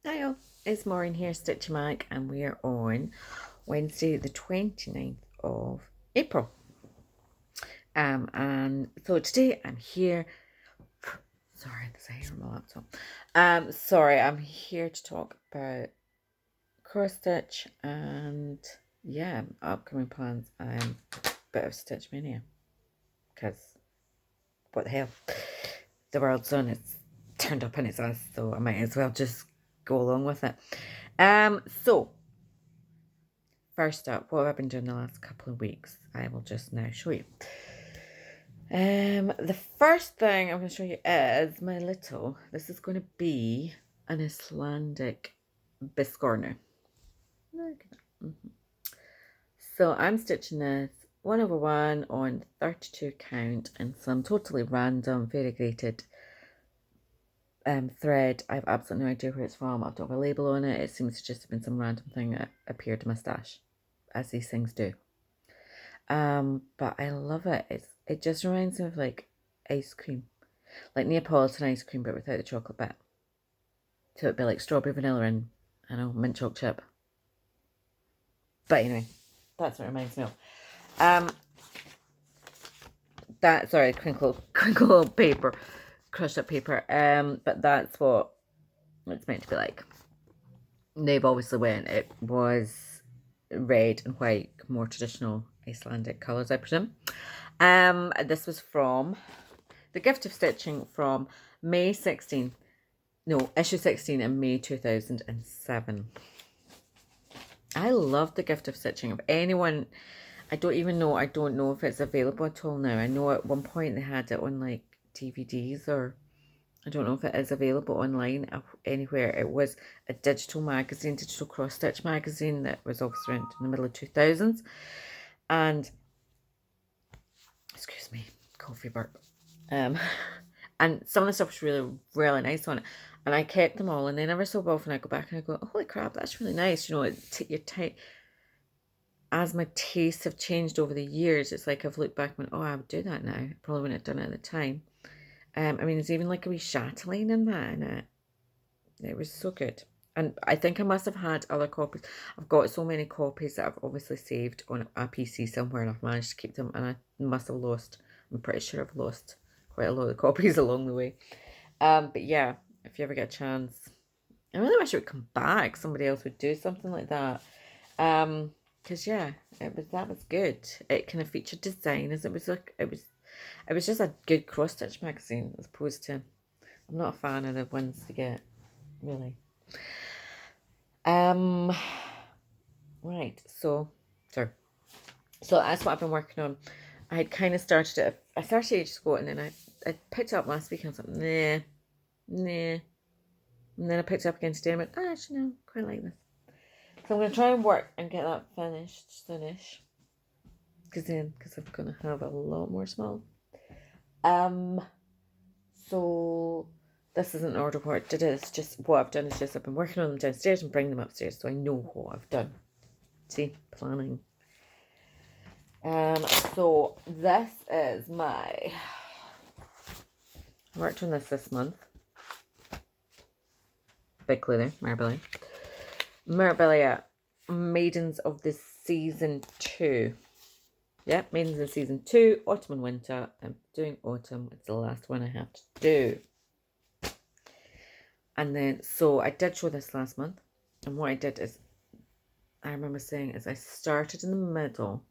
Hi all, it's Maureen here, Stitchy Mag, and we are on Wednesday the 29th of April. And so today I'm here, sorry, there's a hair on my laptop. Sorry, I'm here to talk about cross stitch and yeah, upcoming plans and a bit of stitch mania. Because what the hell? The world's on its turned up in its ass, so I might as well just go along with it. So first up, what have I been doing the last couple of weeks? I will just now show you. The first thing I'm going to show you is my little, this is going to be an Icelandic biscorner. Look at that. So I'm stitching this 1/1 on 32 count and some totally random variegated thread. I have absolutely no idea where it's from. I don't have a label on it. It seems to just have been some random thing that appeared in my stash, as these things do. But I love it. It just reminds me of like ice cream, like Neapolitan ice cream, but without the chocolate bit. So it'd be like strawberry vanilla and I know mint chocolate chip. But anyway, that's what it reminds me of. Sorry, crinkle paper, crushed up paper. But that's what it's meant to be like. They've obviously went. It was red and white, more traditional Icelandic colours, I presume. This was from The Gift of Stitching from May 16. No, issue 16 in May 2007. I love The Gift of Stitching. If anyone, I don't know if it's available at all now. I know at one point they had it on like DVDs, or I don't know if it is available online anywhere. It was a digital magazine, digital cross stitch magazine that was obviously around in the middle of 2000s. And, excuse me, coffee burp. And some of the stuff was really, really nice on it. And I kept them all. And then every so often I go back and I go, holy crap, that's really nice. You know, as my tastes have changed over the years, it's like I've looked back and went, oh, I would do that now. I probably wouldn't have done it at the time. I mean, there's even like a wee chatelaine in that, and it was so good. And I think I must have had other copies. I've got so many copies that I've obviously saved on a PC somewhere, and I've managed to keep them, and I must have lost. I'm pretty sure I've lost quite a lot of copies along the way. But yeah, if you ever get a chance, I really wish it would come back. Somebody else would do something like that. Because yeah, that was good. It kind of featured designers. It was just a good cross stitch magazine as opposed to. I'm not a fan of the ones you get, really. Right. Sorry. So that's what I've been working on. I had kind of started it. I started ages ago, and then I picked it up last week, and I was like, nah. And then I picked it up again today, and I went, actually, no, quite like this. So I'm going to try and work and get that finished soonish. Because I'm going to have a lot more small. So this isn't an order what I did. It's just what I've done is just I've been working on them downstairs and bringing them upstairs, so I know what I've done. See, planning. So this is I worked on this month. Big clue there, Mirabilia, Maidens of the Season 2. Yep, Maidens of Season 2, Autumn and Winter. I'm doing Autumn. It's the last one I have to do. And then, so I did show this last month. And what I did is, I remember saying, is I started in the middle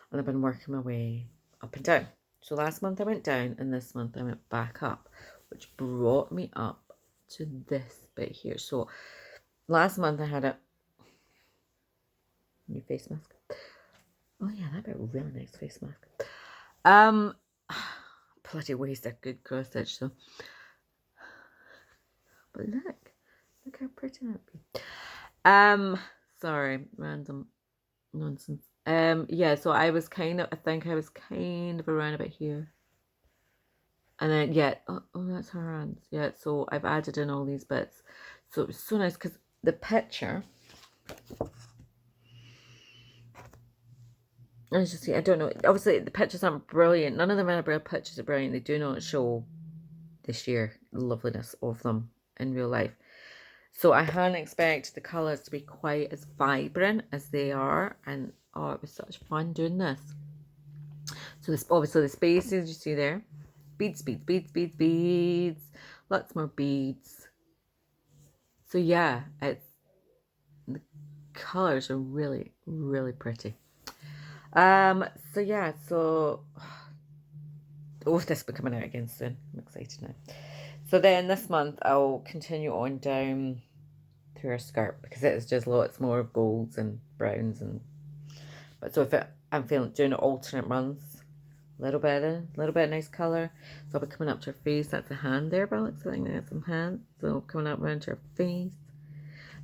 and I've been working my way up and down. So last month I went down and this month I went back up, which brought me up to this bit here. So last month I had a new face mask. Oh yeah, that'd be a really nice face mask. Bloody waste a good cross stitch though. But look how pretty that'd be. Sorry, random nonsense. Yeah, so I think I was kind of around about here. And then, yeah, oh, that's her hands. Yeah, so I've added in all these bits. So it was so nice because the picture, as you see, I don't know, obviously the pictures aren't brilliant. None of the Mirabelle pictures are brilliant. They do not show the sheer loveliness of them in real life. So I hadn't expected the colours to be quite as vibrant as they are. And oh, it was such fun doing this. So this, obviously the spaces you see there. Beads, beads, beads, beads, beads. Lots more beads. So yeah, the colours are really, really pretty. So yeah, so oh, this will be coming out again soon. I'm excited now. So then this month I'll continue on down through her skirt because it is just lots more golds and browns but so if I'm feeling doing alternate months, a little bit of nice colour. So I'll be coming up to her face. That's a hand there, but it looks like there's some hands. So coming up around to her face.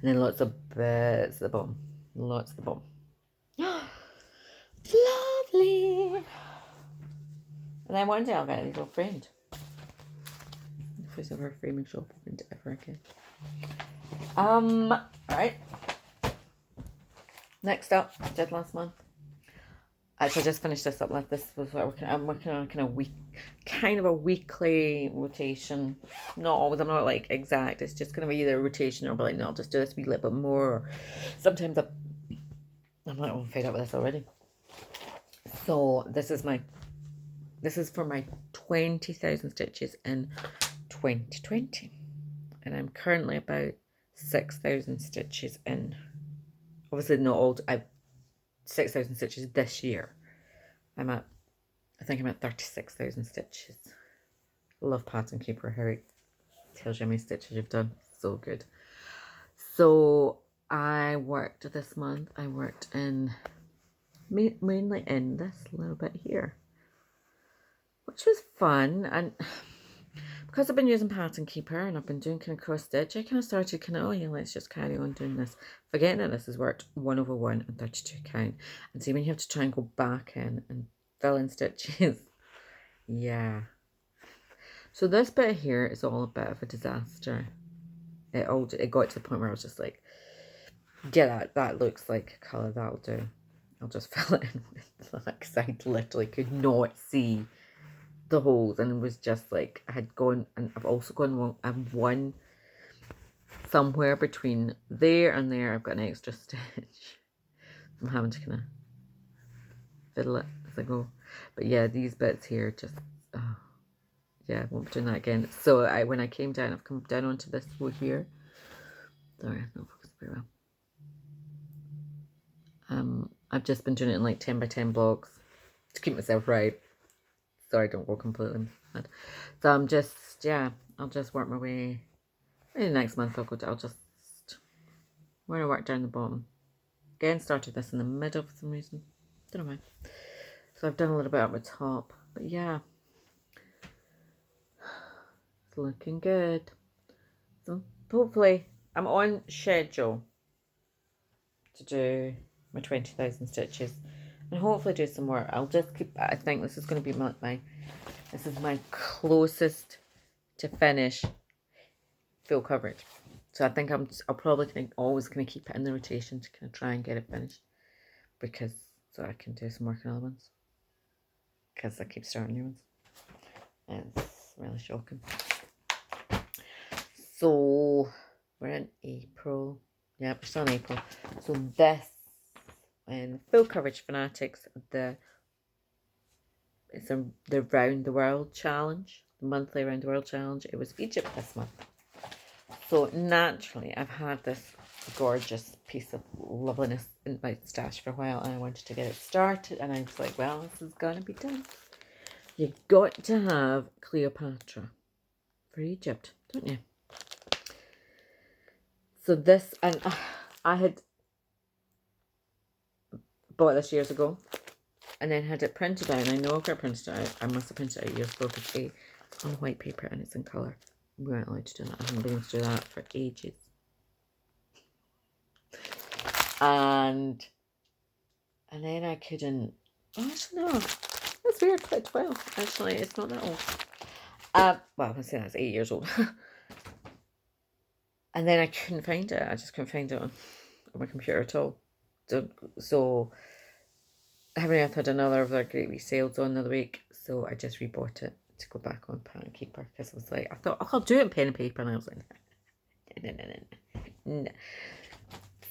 And then lots of bits at the bottom. Lots at the bottom. Lovely. And then one day I'll get a little framed. First ever framing shop opened ever again. Alright. Next up, I did last month. Actually, I just finished this up. Like this was what I'm working on kind of a weekly rotation. Not always. I'm not like exact. It's just gonna be either a rotation or be like, no, I'll just do this a wee little bit more. Sometimes I'm like, I'm fed up with this already. So this is for my 20,000 stitches in 2020, and I'm currently about 6,000 stitches in. Obviously, not all. I've 6,000 stitches this year. I think I'm at 36,000 stitches. Love Pattern Keeper. How it tells you how many stitches you've done. So good. So I worked this month. I worked in mainly in this little bit here, which was fun. And because I've been using Pattern Keeper and I've been doing kind of cross stitch, I kind of started kind of, oh yeah, let's just carry on doing this. Forgetting that this has worked 1/1 and 32 count. And see, when you have to try and go back in and fill in stitches, yeah. So this bit here is all a bit of a disaster. It got to the point where I was just like, yeah, that looks like a colour, that'll do. I'll just fill it in with that because I literally could not see the holes, and was just like, I had gone, and I've also gone wrong. I've one somewhere between there and there. I've got an extra stitch. I'm having to kind of fiddle it as I go. But yeah, these bits here just, oh, yeah, I won't be doing that again. So when I came down, I've come down onto this row here. Sorry, I'm not focused very well. I've just been doing it in like 10 by 10 blocks to keep myself right, so I don't go completely mad. So I'm just, yeah, I'll just work my way. Maybe next month I'll just, where I work down the bottom. Again, started this in the middle for some reason. Don't know why. So I've done a little bit up the top. But yeah. It's looking good. So hopefully I'm on schedule to do my 20,000 stitches. And hopefully do some more. I'll just keep, I think this is going to be this is my closest to finish full coverage. So I think I'll probably always going to keep it in the rotation to kind of try and get it finished, because so I can do some work on other ones, because I keep starting new ones and it's really shocking. So we're in April. Yeah, we're still in April. So this full coverage fanatics, it's the round the world challenge, the monthly round the world challenge. It was Egypt this month. So naturally, I've had this gorgeous piece of loveliness in my stash for a while, and I wanted to get it started, and I was like, well, this is gonna be done. You got to have Cleopatra for Egypt, don't you? So this, and I had bought this years ago, and then had it printed out, and I know I've got printed out. I must have printed it out years ago, because it's on white paper and it's in colour. We weren't allowed to do that. I haven't been able to do that for ages. And then I couldn't. Oh, actually, no. That's weird. Quite 12. Actually, it's not that old. Well, I say that's 8 years old. And then I couldn't find it. I just couldn't find it on my computer at all. So Henry had another of their great wee sales on the other week, so I just rebought it to go back on Pattern Keeper, because I was like, I thought, oh, I'll do it in pen and paper, and I was like, no.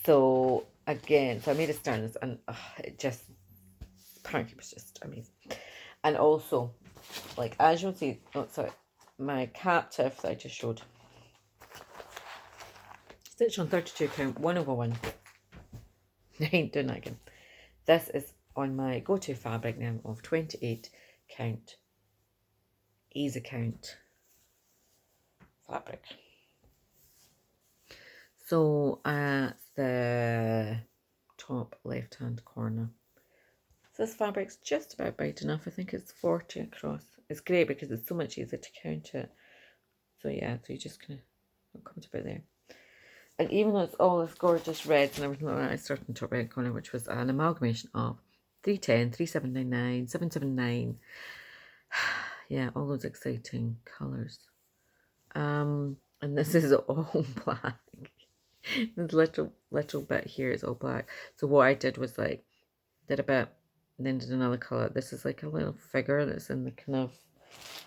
So again, so I made a start on this, and it just, apparently was just amazing. And also, like, as you'll see, oh sorry, my captive that I just showed, stitch on 32 count, 1/1. I ain't doing that again. This is on my go-to fabric now of 28 count, easy count fabric. So at the top left hand corner, so this fabric's just about big enough. I think it's 40 across. It's great because it's so much easier to count it. So yeah, so you just kind of come to about there. And even though it's all this gorgeous reds and everything like that, I started in the top right corner, which was an amalgamation of 310, 3799, 779. Yeah, all those exciting colours. And this is all black. This little bit here is all black. So what I did was like, did a bit, and then did another colour. This is like a little figure that's in the kind of,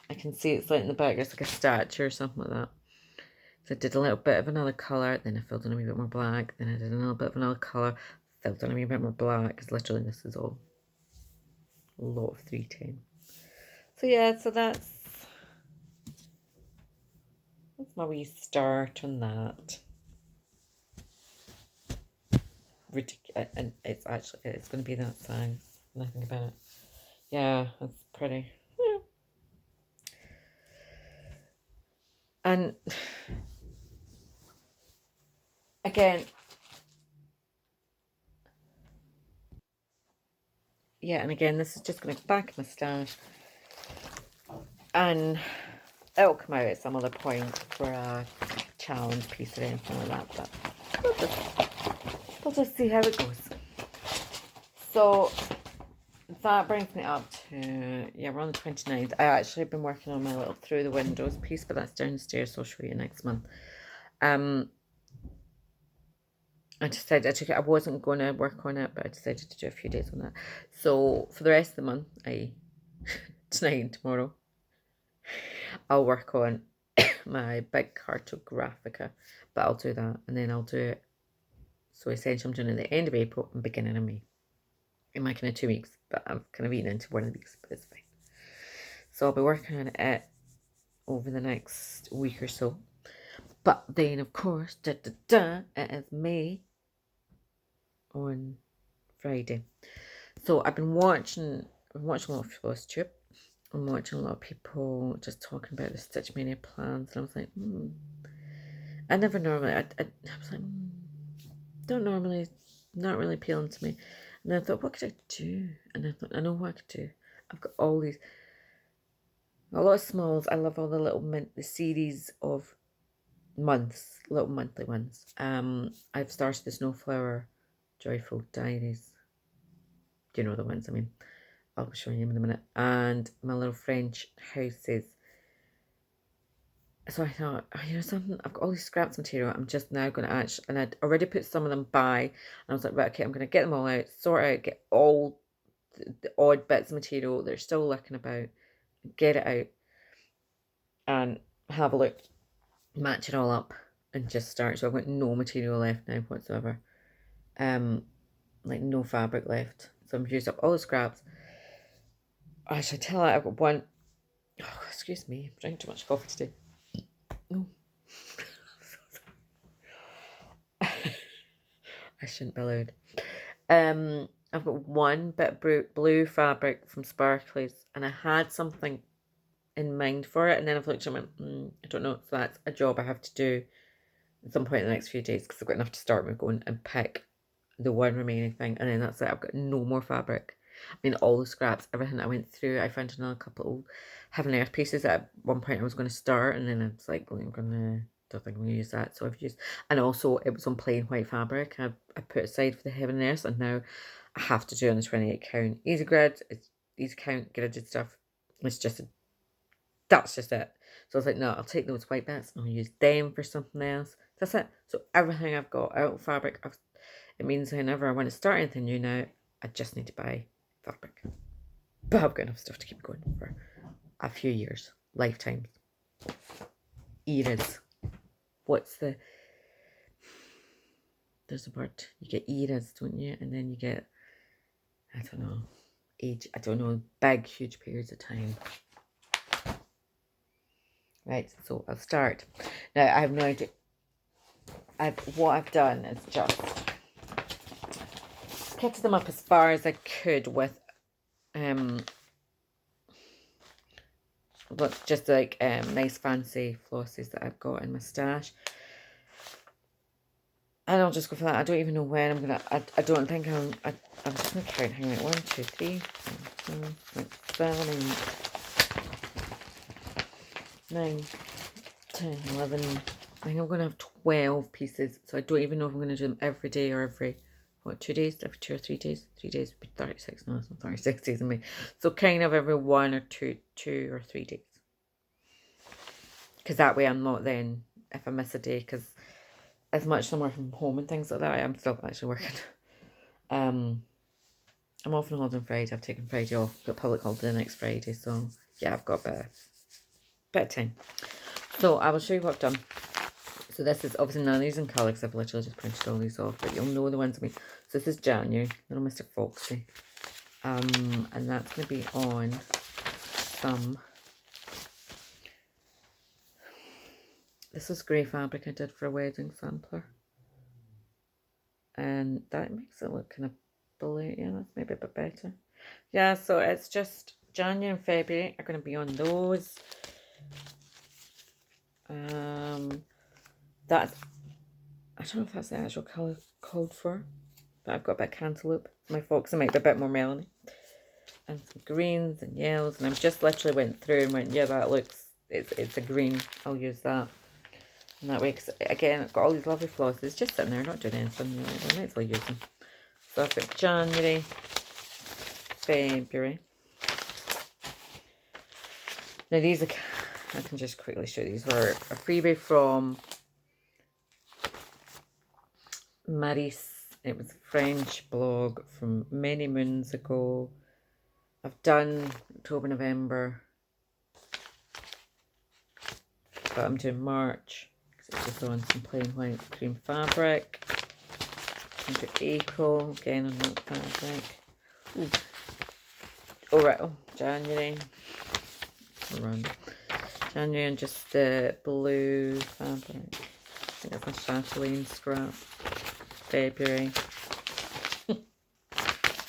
I can see it's like in the back, it's like a statue or something like that. So I did a little bit of another colour, then I filled in a wee bit more black, then I did a little bit of another colour, filled in a wee bit more black, because literally this is all a lot of 310. So yeah, so that's my wee start on that. Ridiculous, and it's actually, it's going to be that size, nothing about it. Yeah, it's pretty. Yeah. And again, yeah, and again, this is just going to back my stash, and it'll come out at some other point for a challenge piece or anything like that, but we'll just see how it goes. So that brings me up to, yeah, we're on the 29th. I actually have been working on my little through the windows piece, but that's downstairs, so I'll show you next month. I decided I wasn't going to work on it, but I decided to do a few days on that. So for the rest of the month, tonight and tomorrow, I'll work on my big cartographica, but I'll do that, and then I'll do it. So essentially I'm doing it at the end of April and beginning of May. In my kind of 2 weeks, but I've kind of eaten into one of the weeks, but it's fine. So I'll be working on it over the next week or so. But then, of course, it is May on Friday. So I've been watching a lot of Flosstube. I'm watching a lot of people just talking about the stitchmaynia plans, and I was like, I never normally, I was like, not really appealing to me. And I thought, what could I do? And I thought, I know what I could do. I've got all these, a lot of smalls. I love all the little the series of months, little monthly ones. I've started the Snowflower Joyful Diaries. Do you know the ones I mean? I'll be showing you in a minute. And my little French houses. So I thought, you know something, I've got all these scraps material. I'm just now going to actually, and I'd already put some of them by. And I was like, right, okay, I'm going to get them all out, sort out, get all the odd bits of material that are still looking about, get it out, and have a look, match it all up, and just start. So I've got no material left now whatsoever. Like no fabric left. So I've used up all the scraps. I should tell you, I've got one. Oh, excuse me, I'm drinking too much coffee today. No. I shouldn't be loud. I've got one bit of blue fabric from Sparklies, and I had something in mind for it, and then I've looked and went, I don't know. So that's a job I have to do at some point in the next few days, because I've got enough to start with going and pick the one remaining thing, and then that's it. I've got no more fabric. I mean, all the scraps, everything I went through, I found another couple of Heaven and Earth pieces that at one point I was going to start, and then I was like, well, don't think I'm going to use that. So I've used, and also it was on plain white fabric. I put aside for the Heaven and Earth, and now I have to do on the 28 count. Easy grid, it's easy count, gridded stuff. It's just, that's just it. So I was like, no, I'll take those white bits and I'll use them for something else. That's it. So everything I've got out of fabric, it means whenever I want to start anything new now, I just need to buy fabric. But I've got enough stuff to keep going for a few years, lifetimes, eras. What's the there's a bird. You get eras, don't you? And then you get, I don't know, big, huge periods of time. Right, so I'll start. Now, I have no idea. What I've done is just picked them up as far as I could with just like nice fancy flosses that I've got in my stash. And I'll just go for that. I don't even know when I'm gonna. I don't think I'm just gonna count. Hang on, 1, 2, 3, 4, 5, 6, 7, 8, 9, 10, 11. I think I'm gonna have 12 pieces. So I don't even know if I'm gonna do them every day or every 2 days? Every 2 or 3 days? 3 days would be 36. No, it's not 36 days in me. So kind of every 1 or 2 or 3 days. Because that way I'm not then, if I miss a day, because as much as I'm working from home and things like that, I am still actually working. I'm off on holiday on Friday. I've taken Friday off. Got public holiday next Friday. So yeah, I've got a bit of time. So I will show you what I've done. So this is obviously none of these in colour because I've literally just printed all these off. But you'll know the ones I mean. So this is January. Little Mr. Foxy. And that's going to be on some... This was grey fabric I did for a wedding sampler. And that makes it look kind of bully. Yeah, that's maybe a bit better. Yeah, so it's just January and February are going to be on those. That's, I don't know if that's the actual colour called for, but I've got a bit of cantaloupe. My foxy might be a bit more melony. And some greens and yellows. And I've just literally went through and went, yeah, that looks, it's a green. I'll use that. And that way, because again, I've got all these lovely flosses just sitting there, not doing anything. I might as well use them. So I've got January, February. Now these are, I can just quickly show you. These were a freebie from Maris. It was a French blog from many moons ago. I've done October, November, but I'm doing March because it's just on some plain white cream fabric. I've got April, again on white fabric. Ooh. Oh right, January. Run. January and just the blue fabric. I think that's my chatelaine scrap. February.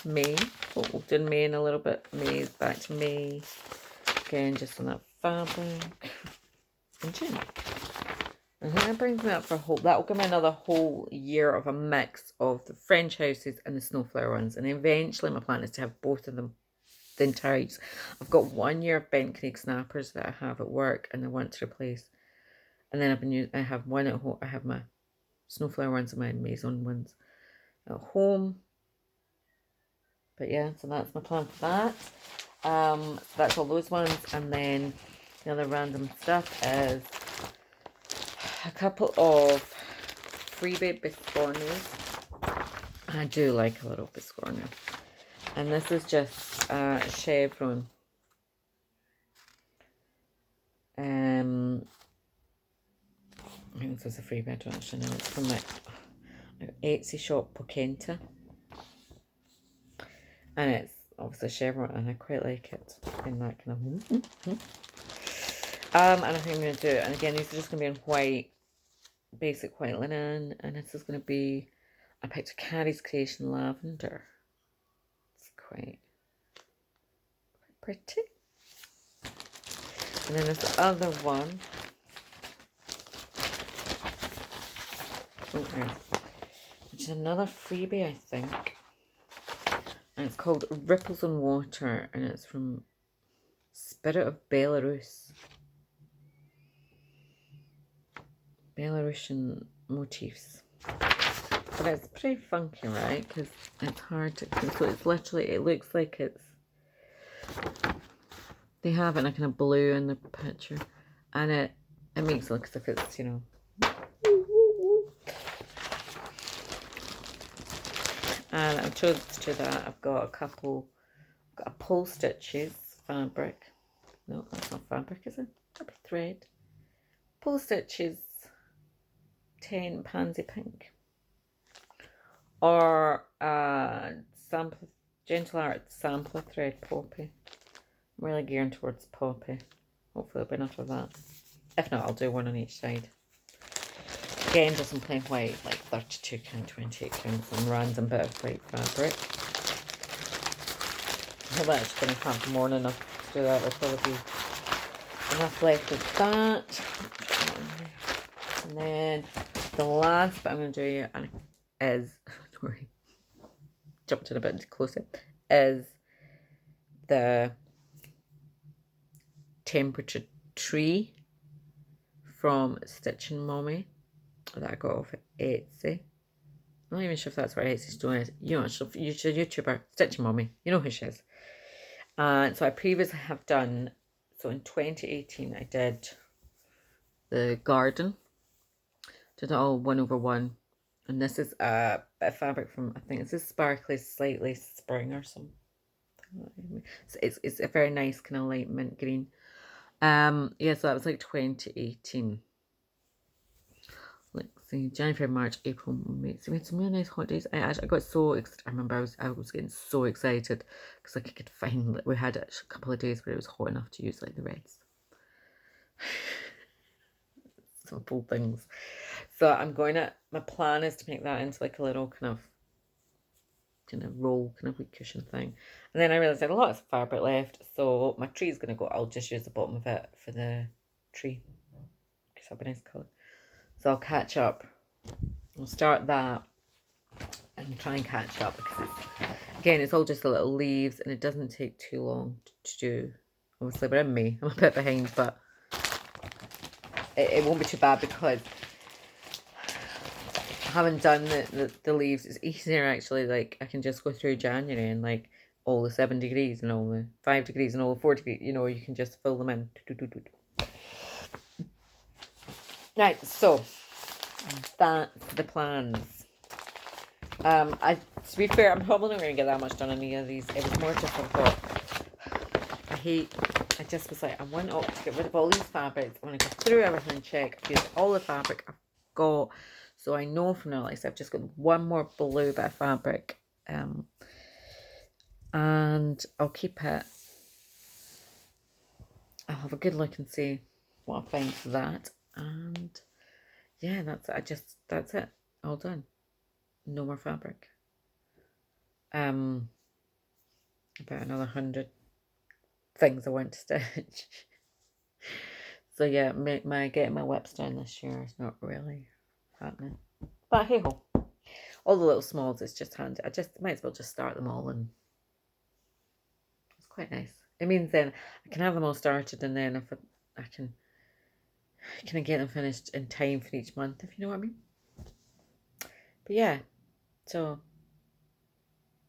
May. Oh, done May in a little bit. May is back to May. Again, just on that fabric. And June. I think that brings me up for a whole, that'll give me another whole year of a mix of the French houses and the snowflower ones. And eventually my plan is to have both of them, the entire use. I've got 1 year of Bent Craig snappers that I have at work and I want to replace. And then I've been using, I have one at home, I have my snowflower ones and my Maison ones at home. But yeah, so that's my plan for that. So that's all those ones. And then the other random stuff is a couple of freebie biscorners. I do like a little biscorner. And this is just chevron. I think this is a freebie, I don't actually know. It's from my Etsy shop, Pocenta. And it's obviously chevron and I quite like it in that kind of and I think I'm going to do it. And again, these are just going to be in white, basic white linen. And this is going to be, I picked a Carrie's Creation lavender. It's quite pretty. And then this other one. Which is another freebie, I think. And it's called Ripples on Water, and it's from Spirit of Belarus. Belarusian motifs. But it's pretty funky, right? Because it's hard to... So it's literally... It looks like it's... They have it in a kind of blue in the picture. And it makes it look as if it's, you know... And I've chosen to do that. I've got a couple, I've got a pole stitches fabric. No, that's not fabric, is it? That'd be thread. Pole stitches 10 pansy pink. or sample gentle art sampler thread poppy. I'm really gearing towards poppy. Hopefully there'll be enough of that. If not, I'll do one on each side. Again, just some plain white, like 32 count, 28 count, some random bit of white fabric. I'm actually going to have more than enough to do that. There'll probably be enough left of that. And then the last bit I'm going to do here is, sorry, jumped in a bit closer, is the temperature tree from stitchmaynia that I got off at Etsy. I'm not even sure if that's where Etsy's doing it. You know, she's a YouTuber, stitchmaynia. You know who she is. And so I previously have done, so in 2018 I did the garden. Did it all 1/1. And this is a bit of fabric from, I think it's a sparkly, slightly spring or something. So it's a very nice kind of light mint green. Yeah, so that was like 2018. Let's see, January, March, April, May. So we had some really nice hot days. I got so excited. I remember I was getting so excited because like I could find, we had a couple of days where it was hot enough to use like the reds. Simple things. So I'm going to, my plan is to make that into like a little kind of roll, kind of wee cushion thing. And then I realised I had a lot of fabric left, so my tree's going to go, I'll just use the bottom of it for the tree because that'll be a nice colour. So I'll catch up. I'll start that and try and catch up because again, it's all just the little leaves and it doesn't take too long to do. Obviously, we're in May. I'm a bit behind, but it won't be too bad because having done the leaves, it's easier actually. Like I can just go through January and like all the 7 degrees and all the 5 degrees and all the 4 degrees, you know, you can just fill them in. Right, so that's the plans. To be fair, I'm probably not going to get that much done on any of these. It was more just I thought, I just was like, I want to get rid of all these fabrics. I want to go through everything and check. I've used all the fabric I've got. So I know from now, like I said, I've just got one more blue bit of fabric. And I'll keep it. I'll have a good look and see what I find for that. And yeah, that's it. That's it. All done. No more fabric. About another 100 things I want to stitch. So yeah, getting my whips down this year is not really happening. But hey ho. All the little smalls, it's just handy. I just might as well just start them all, and it's quite nice. It means then I can have them all started, and then if I can I get them finished in time for each month, if you know what I mean. But yeah, so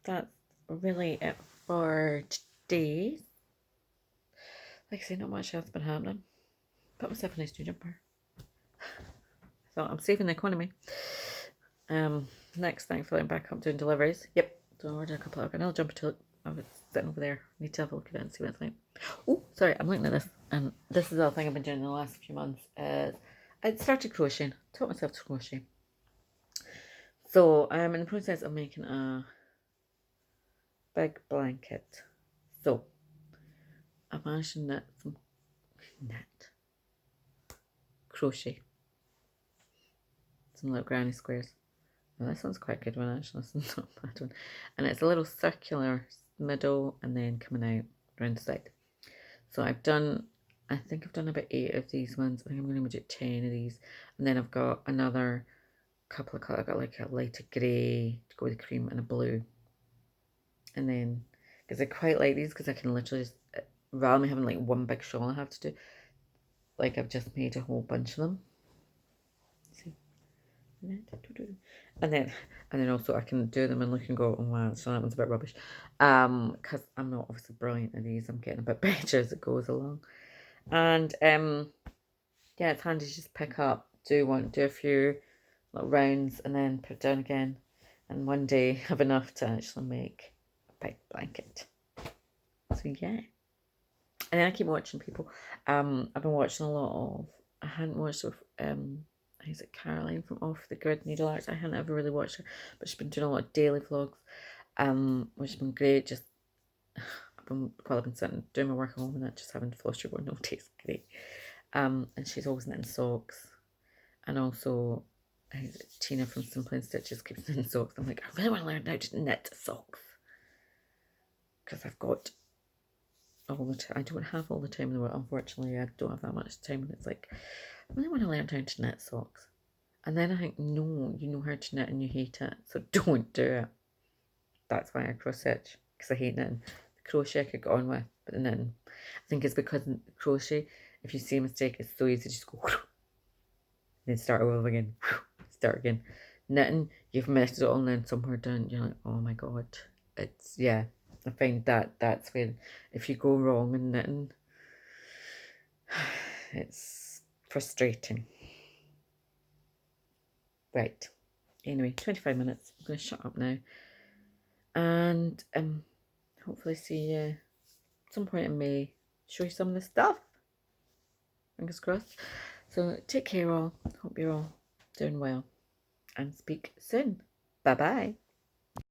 that's really it for today. Like I say, not much else has been happening. Put myself a nice new jumper. So I'm saving the economy. Next, thankfully, I'm back up doing deliveries. Yep, so I ordered a couple of another jumper to look. I was sitting over there. Need to have a look at it and see what it's like. Oh, sorry, I'm looking at this, and this is the other thing I've been doing in the last few months. I started crocheting. Taught myself to crochet. So I'm in the process of making a big blanket. So I managed to knit some crochet some little granny squares. Well, this one's quite a good one actually. This one's not a bad one. And it's a little circular middle and then coming out around the side. So I think I've done about 8 of these ones. I think I'm going to do 10 of these. And then I've got another couple of colours. I've got like a lighter grey to go with the cream and a blue. And then, because I quite like these because I can literally just, rather than having like one big shawl I have to do, like I've just made a whole bunch of them. See? And then also I can do them and look and go, oh wow, so that one's a bit rubbish. Because I'm not obviously brilliant at these. I'm getting a bit better as it goes along. And yeah, it's handy to just pick up, do a few little rounds and then put it down again. And one day have enough to actually make a big blanket. So yeah. And then I keep watching people. I've been watching a lot of, I hadn't watched is it Caroline from Off the Grid Needle Arts? I haven't ever really watched her, but she's been doing a lot of daily vlogs, which has been great. Just while I've been sitting doing my work at home and that, just having Flosstube or no taste great. And she's always knitting socks, and also Tina from Simply and Stitches keeps knitting socks. I'm like, I really want to learn how to knit socks because I've got all the time. I don't have all the time in the world. Unfortunately, I don't have that much time, and it's like, I really want to learn how to knit socks. And then I think, no, you know how to knit and you hate it, so don't do it. That's why I cross stitch, because I hate knitting. The crochet I could get on with, but the knitting, I think it's because in crochet, if you see a mistake, it's so easy to just go, then start over again, start again. Knitting, you've messed it all and then somewhere down, you're like, oh my god. It's, yeah, I find that's when, if you go wrong in knitting, it's frustrating. Right, anyway, 25 minutes. I'm going to shut up now. And hopefully see you at some point in May. Show you some of the stuff. Fingers crossed. So take care all. Hope you're all doing well. And speak soon. Bye bye.